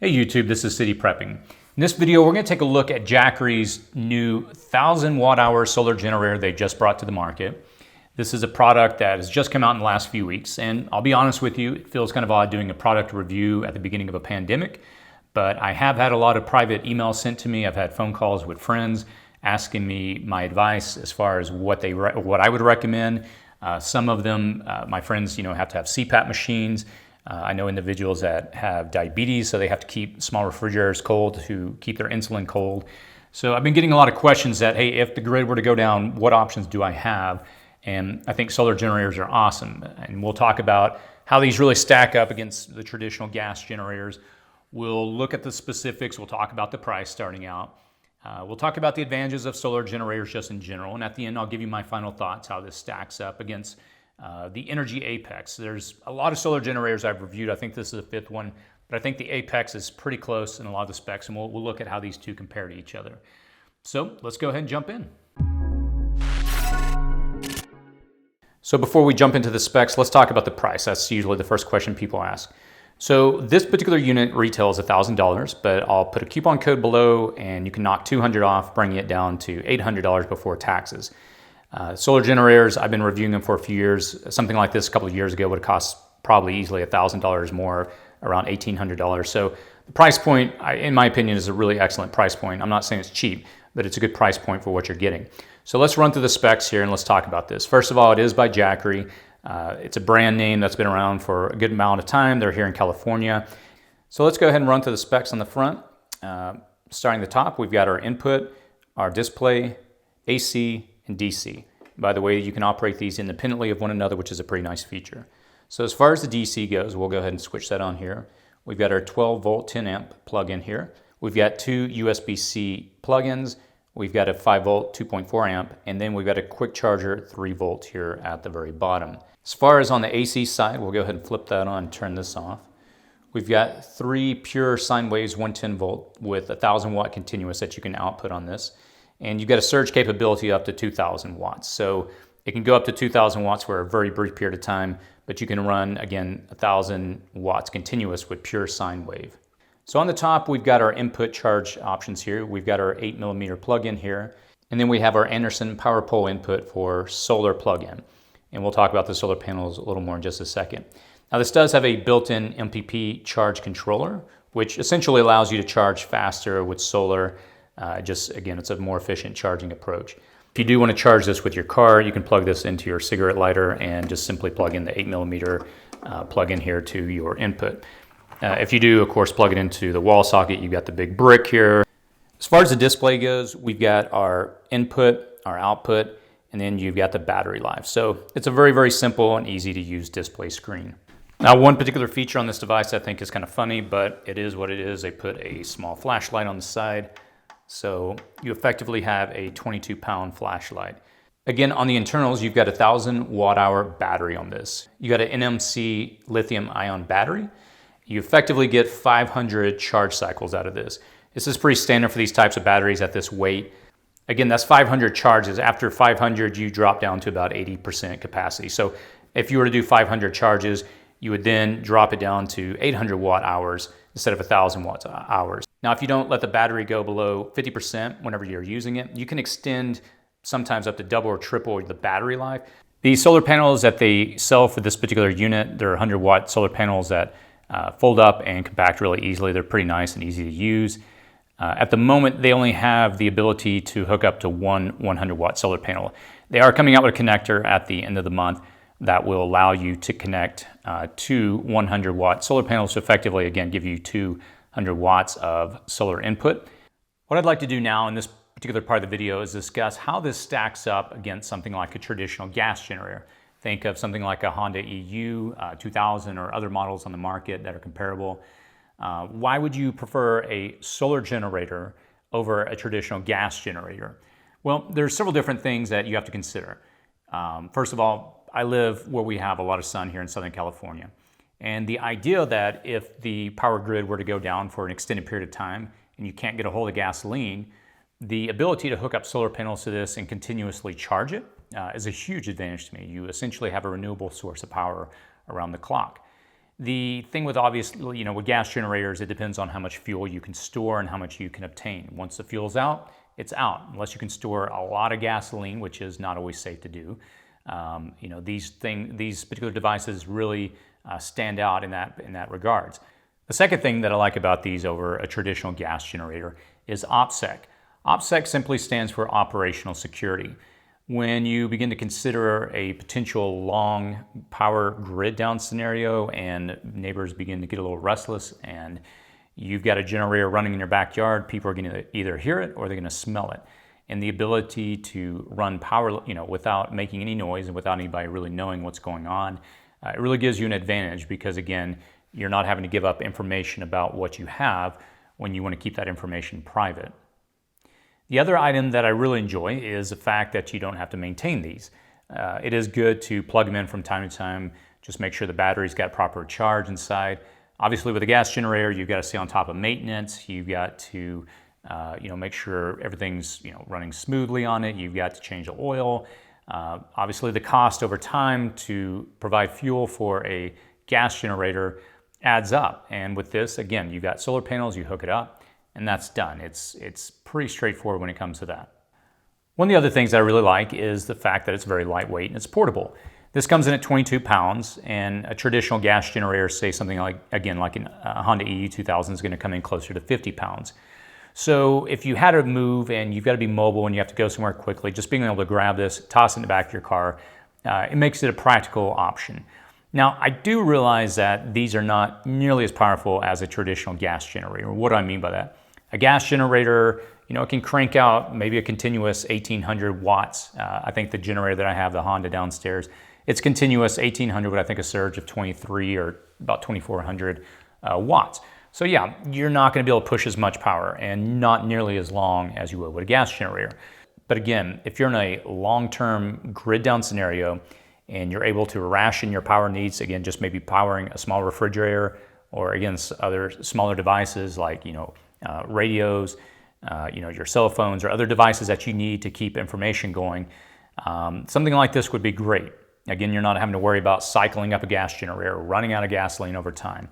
Hey YouTube, this is City Prepping. In this video, we're going to take a look at Jackery's new 1,000 watt-hour solar generator they just brought to the market. This is a product that has just come out in the last few weeks, and I'll be honest with you, it feels kind of odd doing a product review at the beginning of a pandemic, but I have had a lot of private emails sent to me. I've had phone calls with friends asking me my advice as far as what I would recommend. Some of them, my friends, have to have CPAP machines. I know individuals that have diabetes, so they have to keep small refrigerators cold to keep their insulin cold. So I've been getting a lot of questions that, hey, if the grid were to go down, what options do I have? And I think solar generators are awesome. And we'll talk about how these really stack up against the traditional gas generators. We'll look at the specifics. We'll talk about the price starting out. We'll talk about the advantages of solar generators just in general. And at the end, I'll give you my final thoughts, how this stacks up against the Energy Apex. There's a lot of solar generators I've reviewed. I think this is the fifth one, but I think the Apex is pretty close in a lot of the specs, and we'll look at how these two compare to each other. So let's go ahead and jump in. So before we jump into the specs, let's talk about the price. That's usually the first question people ask. So this particular unit retails $1,000, but I'll put a coupon code below and you can knock $200 off, bringing it down to $800 before taxes. Solar generators, I've been reviewing them for a few years. Something like this a couple of years ago would have cost probably easily $1,000 more, around $1,800. So the price point, in my opinion, is a really excellent price point. I'm not saying it's cheap, but it's a good price point for what you're getting. So let's run through the specs here and let's talk about this. First of all, it is by Jackery. It's a brand name that's been around for a good amount of time. They're here in California. So let's go ahead and run through the specs on the front. Starting at the top, we've got our input, our display, AC, and DC. By the way, you can operate these independently of one another, which is a pretty nice feature. So as far as the DC goes, we'll go ahead and switch that on here. We've got our 12 volt 10 amp plug-in here. We've got two USB-C plug-ins. We've got a 5 volt 2.4 amp, and then we've got a quick charger 3 volt here at the very bottom. As far as on the AC side, we'll go ahead and flip that on and turn this off. We've got 3 pure sine waves 110 volt with 1,000 watt continuous that you can output on this. And you've got a surge capability up to 2,000 watts. So it can go up to 2,000 watts for a very brief period of time, but you can run, again, 1,000 watts continuous with pure sine wave. So on the top, we've got our input charge options here. We've got our 8mm plug-in here. And then we have our Anderson power pole input for solar plug-in. And we'll talk about the solar panels a little more in just a second. Now this does have a built-in Mtp Charge Controller, which essentially allows you to charge faster with solar. Again, it's a more efficient charging approach. If you do want to charge this with your car, you can plug this into your cigarette lighter and just simply plug in the 8mm plug-in here to your input. If you do, of course, plug it into the wall socket, you've got the big brick here. As far as the display goes, we've got our input, our output, and then you've got the battery life. So it's a very, very simple and easy to use display screen. Now, one particular feature on this device I think is kind of funny, but it is what it is. They put a small flashlight on the side. So you effectively have a 22-pound flashlight. Again, on the internals, you've got a 1,000 watt-hour battery on this. You got an NMC lithium-ion battery. You effectively get 500 charge cycles out of this. This is pretty standard for these types of batteries at this weight. Again, that's 500 charges. After 500, you drop down to about 80% capacity. So if you were to do 500 charges, you would then drop it down to 800 watt hours instead of 1,000 watt hours. Now, if you don't let the battery go below 50% whenever you're using it, you can extend sometimes up to double or triple the battery life. The solar panels that they sell for this particular unit, they're 100 watt solar panels that fold up and compact really easily. They're pretty nice and easy to use. At the moment, they only have the ability to hook up to one 100 watt solar panel. They are coming out with a connector at the end of the month that will allow you to connect two 100 watt solar panels to effectively, again, give you 200 watts of solar input. What I'd like to do now in this particular part of the video is discuss how this stacks up against something like a traditional gas generator. Think of something like a Honda EU 2000 or other models on the market that are comparable. Why would you prefer a solar generator over a traditional gas generator? Well, there's several different things that you have to consider. First of all, I live where we have a lot of sun here in Southern California. And the idea that if the power grid were to go down for an extended period of time and you can't get a hold of gasoline, the ability to hook up solar panels to this and continuously charge it is a huge advantage to me. You essentially have a renewable source of power around the clock. The thing with obviously, with gas generators, it depends on how much fuel you can store and how much you can obtain. Once the fuel's out, it's out, unless you can store a lot of gasoline, which is not always safe to do. These particular devices really stand out in that regards. The second thing that I like about these over a traditional gas generator is OPSEC. OPSEC simply stands for Operational Security. When you begin to consider a potential long power grid down scenario and neighbors begin to get a little restless and you've got a generator running in your backyard, people are going to either hear it or they're going to smell it. And the ability to run power, without making any noise and without anybody really knowing what's going on, it really gives you an advantage because, again, you're not having to give up information about what you have when you want to keep that information private. The other item that I really enjoy is the fact that you don't have to maintain these. It is good to plug them in from time to time, just make sure the battery's got proper charge inside. Obviously with a gas generator, you've got to stay on top of maintenance. You've got to make sure everything's running smoothly on it. You've got to change the oil. Obviously the cost over time to provide fuel for a gas generator adds up. And with this, again, you've got solar panels, you hook it up, and that's done. It's pretty straightforward when it comes to that. One of the other things that I really like is the fact that it's very lightweight and it's portable. This comes in at 22 pounds, and a traditional gas generator, say something like a Honda EU2000 is going to come in closer to 50 pounds. So if you had to move and you've got to be mobile and you have to go somewhere quickly, just being able to grab this, toss it in the back of your car, it makes it a practical option. Now, I do realize that these are not nearly as powerful as a traditional gas generator. What do I mean by that? A gas generator, it can crank out maybe a continuous 1800 watts. I think the generator that I have, the Honda downstairs, it's continuous 1800, but I think a surge of 23 or about 2400 watts. So yeah, you're not going to be able to push as much power and not nearly as long as you would with a gas generator. But again, if you're in a long-term grid down scenario and you're able to ration your power needs, again, just maybe powering a small refrigerator or again, other smaller devices like, radios, your cell phones or other devices that you need to keep information going, something like this would be great. Again, you're not having to worry about cycling up a gas generator, running out of gasoline over time.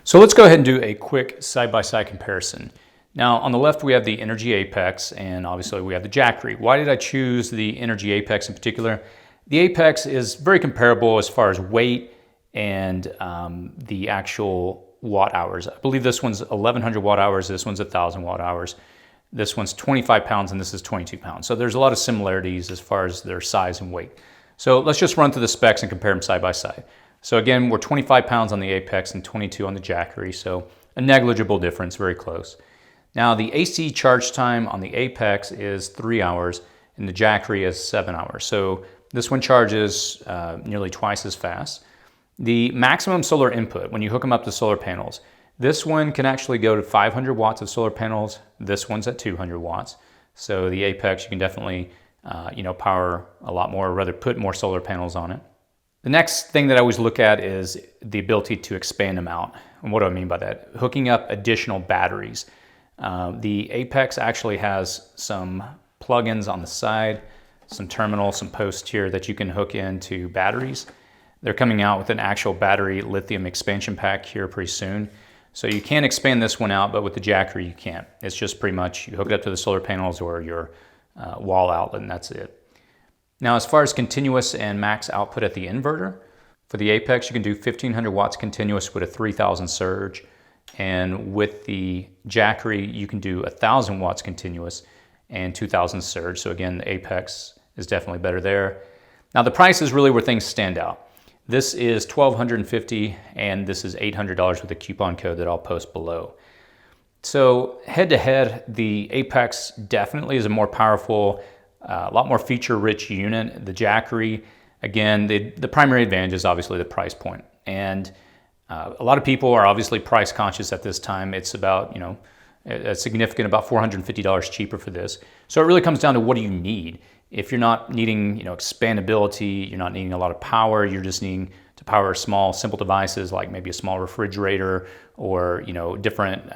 So let's go ahead and do a quick side-by-side comparison. Now, on the left, we have the Energy Apex, and obviously we have the Jackery. Why did I choose the Energy Apex in particular? The Apex is very comparable as far as weight and the actual watt hours. I believe this one's 1100 watt hours, this one's 1000 watt hours. This one's 25 pounds and this is 22 pounds. So there's a lot of similarities as far as their size and weight. So let's just run through the specs and compare them side by side. So again, we're 25 pounds on the Apex and 22 on the Jackery, so a negligible difference, very close. Now the AC charge time on the Apex is 3 hours and the Jackery is 7 hours. So this one charges nearly twice as fast. The maximum solar input, when you hook them up to solar panels, this one can actually go to 500 watts of solar panels. This one's at 200 watts. So the Apex, you can definitely power a lot more, or rather put more solar panels on it. The next thing that I always look at is the ability to expand them out. And what do I mean by that? Hooking up additional batteries. The Apex actually has some plugins on the side, some terminals, some posts here that you can hook into batteries. They're coming out with an actual battery lithium expansion pack here pretty soon. So you can expand this one out, but with the Jackery you can't. It's just pretty much you hook it up to the solar panels or your wall outlet and that's it. Now as far as continuous and max output at the inverter, for the Apex you can do 1500 watts continuous with a 3000 surge, and with the Jackery you can do 1000 watts continuous and 2000 surge. So again, the Apex is definitely better there. Now the price is really where things stand out. This is $1,250 and this is $800 with a coupon code that I'll post below. So head to head, the Apex definitely is a more powerful, a lot more feature-rich unit. The Jackery, again, the primary advantage is obviously the price point. And a lot of people are obviously price conscious at this time. It's about, a significant, about $450 cheaper for this. So it really comes down to what do you need. If you're not needing, expandability, you're not needing a lot of power, you're just needing to power small, simple devices like maybe a small refrigerator or, different,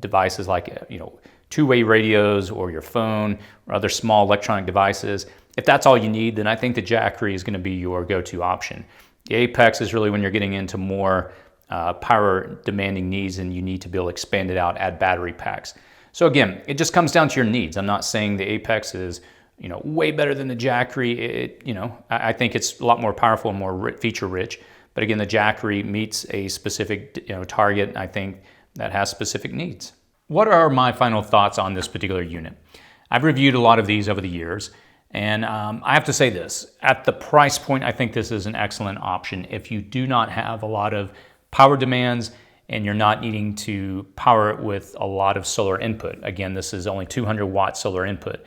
devices like, two-way radios or your phone or other small electronic devices. If that's all you need, then I think the Jackery is going to be your go-to option. The Apex is really when you're getting into more power demanding needs and you need to be able to expand it out, add battery packs. So again, it just comes down to your needs. I'm not saying the Apex is, way better than the Jackery. I think it's a lot more powerful and more feature rich. But again, the Jackery meets a specific, target, I think, that has specific needs. What are my final thoughts on this particular unit? I've reviewed a lot of these over the years, and I have to say this. At the price point, I think this is an excellent option if you do not have a lot of power demands and you're not needing to power it with a lot of solar input. Again, this is only 200 watt solar input.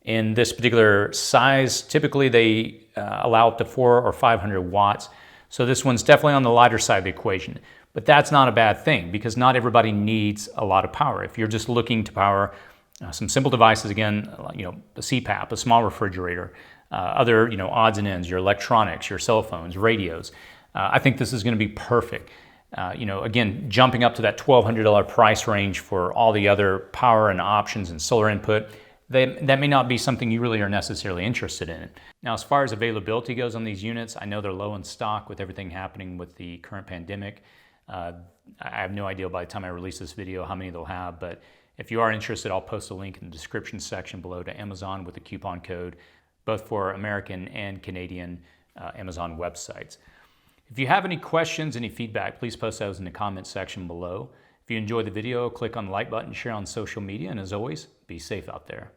In this particular size, typically they allow up to 400 or 500 watts. So this one's definitely on the lighter side of the equation. But that's not a bad thing because not everybody needs a lot of power. If you're just looking to power some simple devices, again, the CPAP, a small refrigerator, other, odds and ends, your electronics, your cell phones, radios, I think this is going to be perfect. Again, jumping up to that $1,200 price range for all the other power and options and solar input, that may not be something you really are necessarily interested in. Now, as far as availability goes on these units, I know they're low in stock with everything happening with the current pandemic. I have no idea by the time I release this video how many they'll have, but if you are interested, I'll post a link in the description section below to Amazon with the coupon code, both for American and Canadian Amazon websites. If you have any questions, any feedback, please post those in the comments section below. If you enjoyed the video, click on the like button, share on social media, and as always, be safe out there.